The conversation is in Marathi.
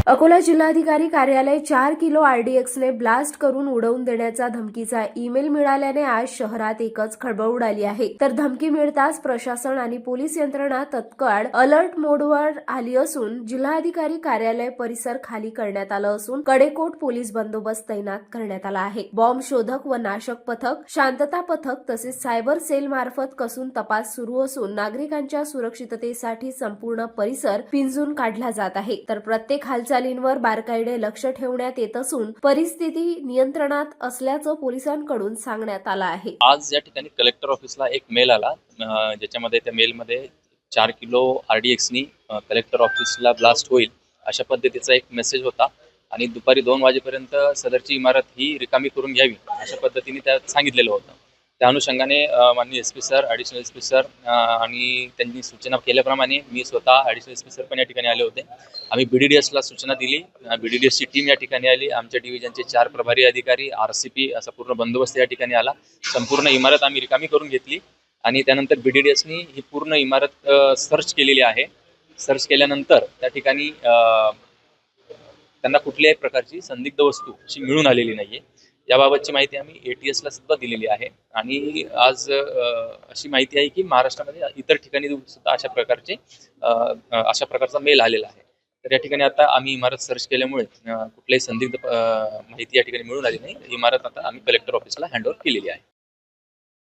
अकोला जिल्हाधिकारी कार्यालय 4 किलो आरडीएक्सने ब्लास्ट करून उडवून देण्याचा धमकीचा ईमेल मिळाल्याने आज शहरात एकच खळबळ उडाली आहे। तर धमकी मिळताच प्रशासन आणि पोलीस यंत्रणा तत्काळ अलर्ट मोडवर आली असून जिल्हाधिकारी कार्यालय परिसर खाली करण्यात आलं असून कडेकोट पोलीस बंदोबस्त तैनात करण्यात आला आहे। बॉम्ब शोधक व नाशक पथक, शांतता पथक तसेच सायबर सेल मार्फत कसून तपास सुरू असून नागरिकांच्या सुरक्षिततेसाठी संपूर्ण परिसर पिंजून काढला जात आहे। तर प्रत्येक हालचालींवर बारकाईने लक्ष ठेवण्यात येत असून परिस्थिती नियंत्रणात असल्याचं पोलिसांकडून सांगण्यात आलं आहे। आज या ठिकाणी कलेक्टर ऑफिसला एक मेल आला, ज्याच्यामध्ये त्या मेलमध्ये 4 किलो आरडीएक्सनी कलेक्टर ऑफिसला ब्लास्ट होईल अशा पद्धतीचा एक मेसेज होता आणि दुपारी 2 वाजेपर्यंत सदरची इमारत ही रिकामी करून घ्यावी अशा पद्धतीने त्यात सांगितलेलं होतं। त्या अनुषंगाने माननीय SP sir, additional SP sir आणि त्यांनी सूचना केल्याप्रमाणे मी स्वतः ॲडिशनल एसपी सर पण या ठिकाणी आले होते। आम्ही BDDSला सूचना दिली, BDDSची टीम या ठिकाणी आली, आमच्या डिव्हिजनचे 4 प्रभारी अधिकारी, RCP असा पूर्ण बंदोबस्त या ठिकाणी आला। संपूर्ण इमारत आम्ही रिकामी करून घेतली आणि त्यानंतर BDDSनी ही पूर्ण इमारत सर्च केलेली आहे। सर्च केल्यानंतर त्या ठिकाणी त्यांना कुठल्याही प्रकारची संदिग्ध वस्तू अशी मिळून आलेली नाहीये। याबाबतची माहिती आम्ही ATSला सुद्धा दिलेली आहे आणि आज अशी माहिती आहे की महाराष्ट्रामध्ये इतर ठिकाणी सुद्धा अशा प्रकारचा मेल आलेला आहे। तर या ठिकाणी आता आम्ही इमारत सर्च केल्यामुळे कुठल्याही संदिग्ध माहिती या ठिकाणी मिळून आली नाही। इमारत आता आम्ही कलेक्टर ऑफिसला हँडओव्हर केलेली आहे।